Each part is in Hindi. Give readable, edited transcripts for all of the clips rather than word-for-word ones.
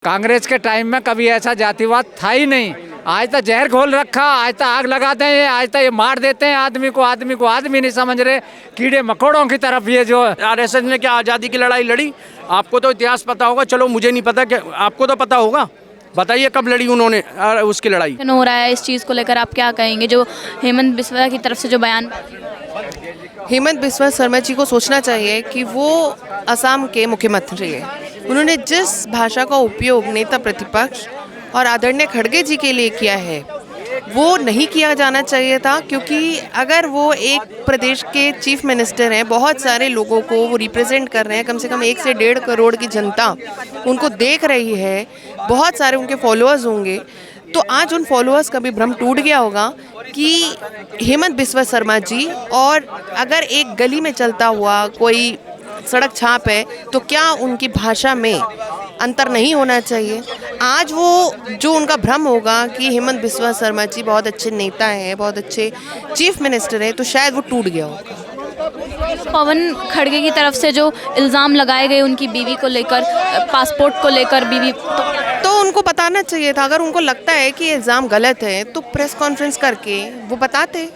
कांग्रेस के टाइम में कभी ऐसा जातिवाद था ही नहीं। आज तक जहर घोल रखा, आज तक आग लगाते हैं, आज तक ये मार देते हैं आदमी को आदमी नहीं समझ रहे, कीड़े मकोड़ों की तरफ ये जो आरएसएस ने क्या आज़ादी की लड़ाई लड़ी? आपको तो इतिहास पता होगा, चलो मुझे नहीं पता, कि आपको तो पता होगा, बताइए कब लड़ी उन्होंने उसकी लड़ाई। हो रहा है इस चीज़ को लेकर आप क्या कहेंगे, जो हेमंत बिस्वा की तरफ से जो बयान? हेमंत बिस्वा शर्मा जी को सोचना चाहिए कि वो असम के मुख्यमंत्री है। उन्होंने जिस भाषा का उपयोग नेता प्रतिपक्ष और आदरणीय खड़गे जी के लिए किया है वो नहीं किया जाना चाहिए था, क्योंकि अगर वो एक प्रदेश के चीफ मिनिस्टर हैं, बहुत सारे लोगों को वो रिप्रेजेंट कर रहे हैं, कम से कम 1 से 1.5 करोड़ की जनता उनको देख रही है, बहुत सारे उनके फॉलोअर्स होंगे, तो आज उन फॉलोअर्स का भी भ्रम टूट गया होगा कि हेमंत बिस्वा शर्मा जी और अगर एक गली में चलता हुआ कोई सड़क छाप है तो क्या उनकी भाषा में अंतर नहीं होना चाहिए। आज वो जो उनका भ्रम होगा कि हेमंत बिस्वा शर्मा जी बहुत अच्छे नेता हैं, बहुत अच्छे चीफ मिनिस्टर हैं, तो शायद वो टूट गया होगा। पवन खड़गे की तरफ से जो इल्ज़ाम लगाए गए उनकी बीवी को लेकर, पासपोर्ट को लेकर, बीवी तो उनको बताना चाहिए था। अगर उनको लगता है कि ये इल्ज़ाम गलत है तो प्रेस कॉन्फ्रेंस करके वो बताते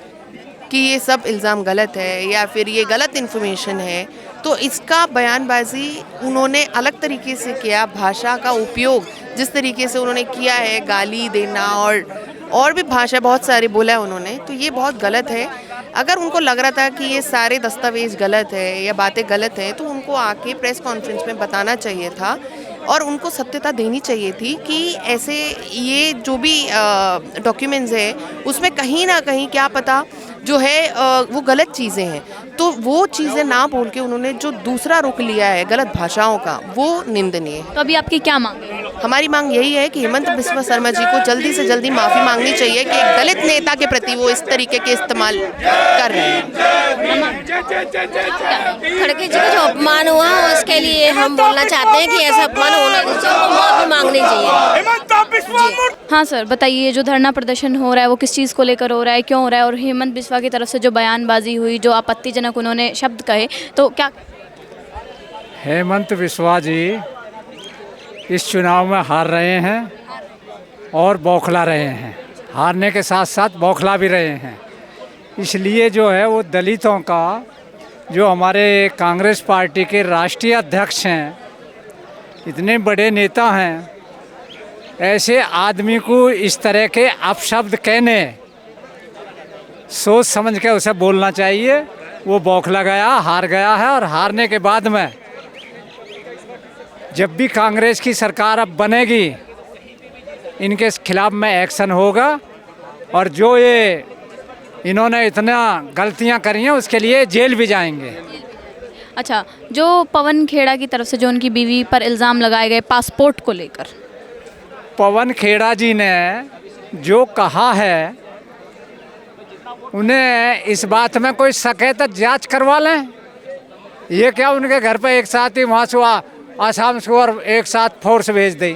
कि ये सब इल्ज़ाम गलत है या फिर ये गलत इन्फॉर्मेशन है। तो इसका बयानबाजी उन्होंने अलग तरीके से किया, भाषा का उपयोग जिस तरीके से उन्होंने किया है, गाली देना और भी भाषा बहुत सारी बोला है उन्होंने, तो ये बहुत गलत है। अगर उनको लग रहा था कि ये सारे दस्तावेज गलत है या बातें गलत है तो उनको आके प्रेस कॉन्फ्रेंस में बताना चाहिए था और उनको सत्यता देनी चाहिए थी कि ऐसे ये जो भी डॉक्यूमेंट्स है उसमें कहीं ना कहीं क्या पता जो है वो गलत चीज़ें हैं, तो वो चीज़ें ना बोल के उन्होंने जो दूसरा रुख लिया है गलत भाषाओं का, वो निंदनीय है। तो अभी आपकी क्या मांग है? हमारी मांग यही है कि हेमंत बिस्वा शर्मा जी को जल्दी से जल्दी माफ़ी मांगनी चाहिए कि एक दलित नेता के प्रति वो इस तरीके के इस्तेमाल कर रहे हैं। खड़गे जी का जो अपमान हुआ उसके लिए हम बोलना चाहते हैं कि ऐसा अपमान होना नहीं चाहिए, माफ़ी मांगनी चाहिए। हाँ सर, बताइए जो धरना प्रदर्शन हो रहा है वो किस चीज़ को लेकर हो रहा है, क्यों हो रहा है, और हेमंत बिस्वा की तरफ से जो बयानबाजी हुई, जो आपत्तिजनक उन्होंने शब्द कहे, तो क्या? हेमंत बिस्वा जी इस चुनाव में हार रहे हैं और बौखला रहे हैं, हारने के साथ साथ बौखला भी रहे हैं। इसलिए जो है वो दलितों का, जो हमारे कांग्रेस पार्टी के राष्ट्रीय अध्यक्ष हैं, इतने बड़े नेता हैं, ऐसे आदमी को इस तरह के अपशब्द कहने, सोच समझ के उसे बोलना चाहिए। वो बौखला गया, हार गया है, और हारने के बाद में जब भी कांग्रेस की सरकार अब बनेगी इनके खिलाफ में एक्शन होगा, और जो ये इन्होंने इतना गलतियां करी हैं उसके लिए जेल भी जाएंगे। अच्छा, जो पवन खेड़ा की तरफ से जो उनकी बीवी पर इल्ज़ाम लगाए गए पासपोर्ट को लेकर, पवन खेड़ा जी ने जो कहा है, उन्हें इस बात में कोई शक है तो जांच करवा लें। ये क्या उनके घर पे एक साथ ही वहाँ से आसाम से और एक साथ फोर्स भेज दी?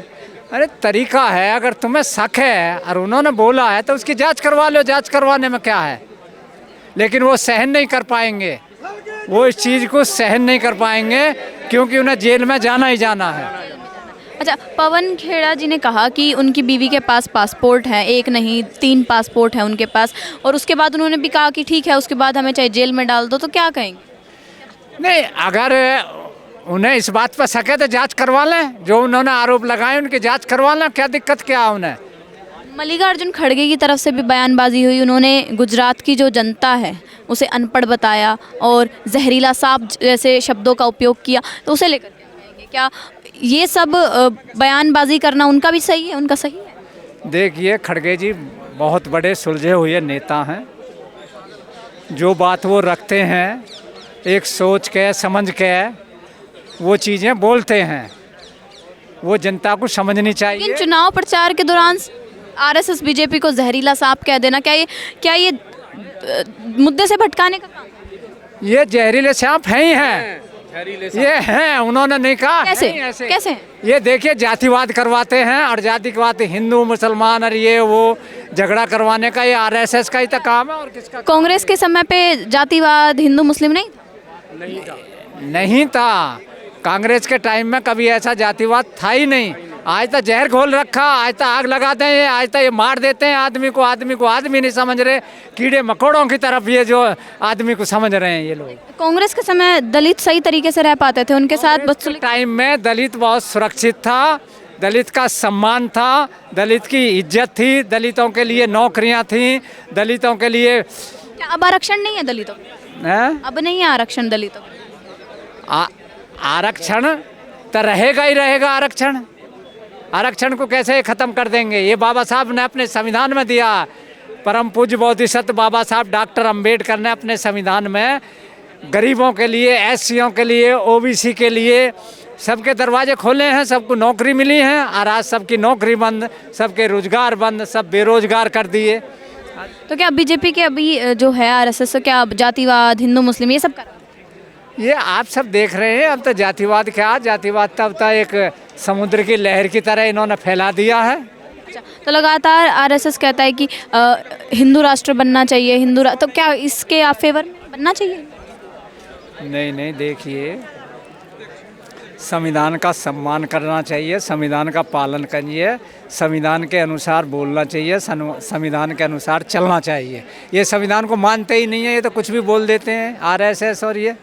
अरे तरीका है, अगर तुम्हें शक है और उन्होंने बोला है तो उसकी जांच करवा लो, जांच करवाने में क्या है। लेकिन वो सहन नहीं कर पाएंगे, वो इस चीज़ को सहन नहीं कर पाएंगे, क्योंकि उन्हें जेल में जाना ही जाना है। अच्छा, पवन खेड़ा जी ने कहा कि उनकी बीवी के पास पासपोर्ट है, एक नहीं 3 पासपोर्ट है उनके पास, और उसके बाद उन्होंने भी कहा कि ठीक है उसके बाद हमें चाहे जेल में डाल दो, तो क्या कहेंगे? नहीं, अगर उन्हें इस बात पर शक है तो जांच करवा लें, जो उन्होंने आरोप लगाए उनकी जांच करवा लें, क्या दिक्कत क्या है उन्हें। मल्लिकार्जुन खड़गे की तरफ से भी बयानबाजी हुई, उन्होंने गुजरात की जो जनता है उसे अनपढ़ बताया और जहरीला सांप जैसे शब्दों का उपयोग किया, तो उसे लेकर क्या ये सब बयानबाजी करना उनका भी सही है, उनका सही है? देखिए, खड़गे जी बहुत बड़े सुलझे हुए नेता हैं, जो बात वो रखते हैं एक सोच के समझ के वो चीज़ें बोलते हैं, वो जनता को समझनी चाहिए। लेकिन चुनाव प्रचार के दौरान आरएसएस बीजेपी को जहरीला सांप कह देना, क्या ये मुद्दे से भटकाने का काम? ये जहरीले सांप हैं ही हैं, ये हैं, उन्होंने नहीं कहा। कैसे? ये देखिए, जातिवाद करवाते हैं, और जातिवाद हिंदू मुसलमान और ये वो झगड़ा करवाने का ये आरएसएस का ही तो काम है, और किसका? कांग्रेस के समय पे जातिवाद हिंदू मुस्लिम नहीं था। नहीं था। कांग्रेस के टाइम में कभी ऐसा जातिवाद था ही नहीं। आज तक जहर घोल रखा, आज तक आग लगाते हैं, आज तक ये मार देते हैं आदमी को आदमी नहीं समझ रहे, कीड़े मकोड़ों की तरफ ये जो आदमी को समझ रहे हैं ये लोग। कांग्रेस के समय दलित सही तरीके से रह पाते थे, उनके साथ बदसलूकी टाइम में दलित बहुत सुरक्षित था, दलित का सम्मान था, दलित की इज्जत थी, दलितों के लिए नौकरियां थी, दलितों के लिए क्या अब आरक्षण नहीं है दलितों को? हैं? अब नहीं है आरक्षण दलितों को? आरक्षण तो रहेगा ही रहेगा। आरक्षण को कैसे ख़त्म कर देंगे? ये बाबा साहब ने अपने संविधान में दिया। परम पूज्य बोधिसत्व बाबा साहब डॉक्टर अंबेडकर ने अपने संविधान में गरीबों के लिए, एससीओं के लिए, ओबीसी के लिए सबके दरवाजे खोले हैं, सबको नौकरी मिली है। और आज सबकी नौकरी बंद, सबके रोजगार बंद, सब बेरोजगार कर दिए। तो क्या बीजेपी के अभी जो है आरएसएस, क्या जातिवाद, हिंदू मुस्लिम ये सब कर रहा है? ये आप सब देख रहे हैं। अब तो जातिवाद क्या, जातिवाद तब तक एक समुद्र की लहर की तरह इन्होंने फैला दिया है। अच्छा, तो लगातार आरएसएस कहता है कि हिंदू राष्ट्र बनना चाहिए, तो क्या इसके आप फेवर में बनना चाहिए? नहीं, देखिए, संविधान का सम्मान करना चाहिए, संविधान का पालन करिए, संविधान के अनुसार बोलना चाहिए, संविधान के अनुसार चलना चाहिए। ये संविधान को मानते ही नहीं है, ये तो कुछ भी बोल देते हैं आरएसएस। और ये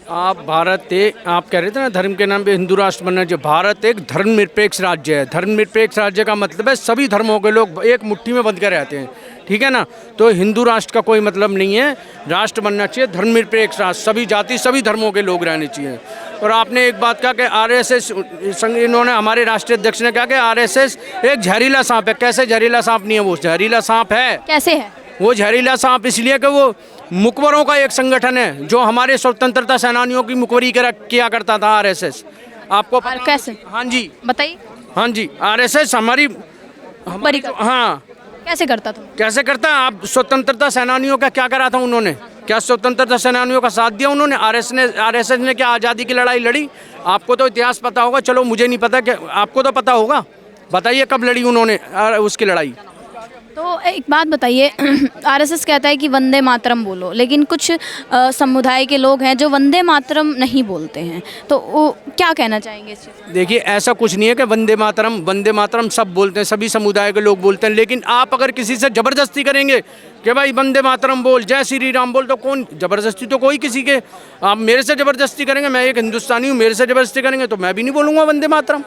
आप आप कह रहे थे ना धर्म के नाम पे हिंदू राष्ट्र बनना चाहिए। भारत एक धर्मनिरपेक्ष राज्य है। धर्मनिरपेक्ष राज्य का मतलब है सभी धर्मों के लोग एक मुट्ठी में बंध कर रहते हैं, ठीक है ना। तो हिंदू राष्ट्र का कोई मतलब नहीं है, राष्ट्र बनना चाहिए धर्मनिरपेक्ष राष्ट्र, सभी जाति सभी धर्मों के लोग रहने चाहिए। और आपने एक बात कहा कि आरएसएस, इन्होंने हमारे राष्ट्रीय अध्यक्ष ने कहा कि आरएसएस एक जहरीला सांप है। कैसे जहरीला सांप नहीं है? वो जहरीला सांप है। कैसे है वो जहरीला सांप? इसलिए कि वो मुखबरों का एक संगठन है जो हमारे स्वतंत्रता सेनानियों की मुखबरी किया करता था आरएसएस। आपको पता? कैसे? हाँ जी, बताइए। हाँ जी, आरएसएस हमारी हाँ कैसे करता था? कैसे करता है? आप स्वतंत्रता सेनानियों का क्या करा था उन्होंने? क्या स्वतंत्रता सेनानियों का साथ दिया उन्होंने? आरएसएस ने क्या आज़ादी की लड़ाई लड़ी? आपको तो इतिहास पता होगा, चलो मुझे नहीं पता, कि आपको तो पता होगा। बताइए कब लड़ी उन्होंने उसकी लड़ाई? तो एक बात बताइए, आरएसएस कहता है कि वंदे मातरम बोलो, लेकिन कुछ समुदाय के लोग हैं जो वंदे मातरम नहीं बोलते हैं, तो वो क्या कहना चाहेंगे इस चीज़? देखिए, ऐसा कुछ नहीं है कि वंदे मातरम सब बोलते हैं, सभी समुदाय के लोग बोलते हैं। लेकिन आप अगर किसी से ज़बरदस्ती करेंगे कि भाई वंदे मातरम बोल, जय श्री राम बोल, तो कौन ज़बरदस्ती? तो कोई किसी के, आप मेरे से ज़बरदस्ती करेंगे, मैं एक हिंदुस्तानी हूँ, मेरे से ज़बरदस्ती करेंगे तो मैं भी नहीं बोलूँगा वंदे मातरम।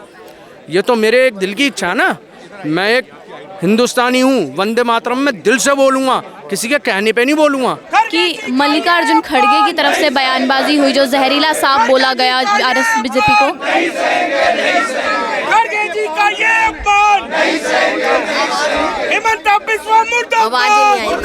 ये तो मेरे एक दिल की इच्छा है ना, मैं एक हिंदुस्तानी हूँ, वंदे मातरम मैं दिल से बोलूँगा, किसी के कहने पे नहीं बोलूँगा। कि मल्लिकार्जुन खड़गे की तरफ से बयानबाजी हुई, जो जहरीला सांप बोला गया आरएसएस बीजेपी को। खड़गे जी का ये अपमान, हिमंता बिस्वा मुर्दाबाद, आवाज ही नहीं आई।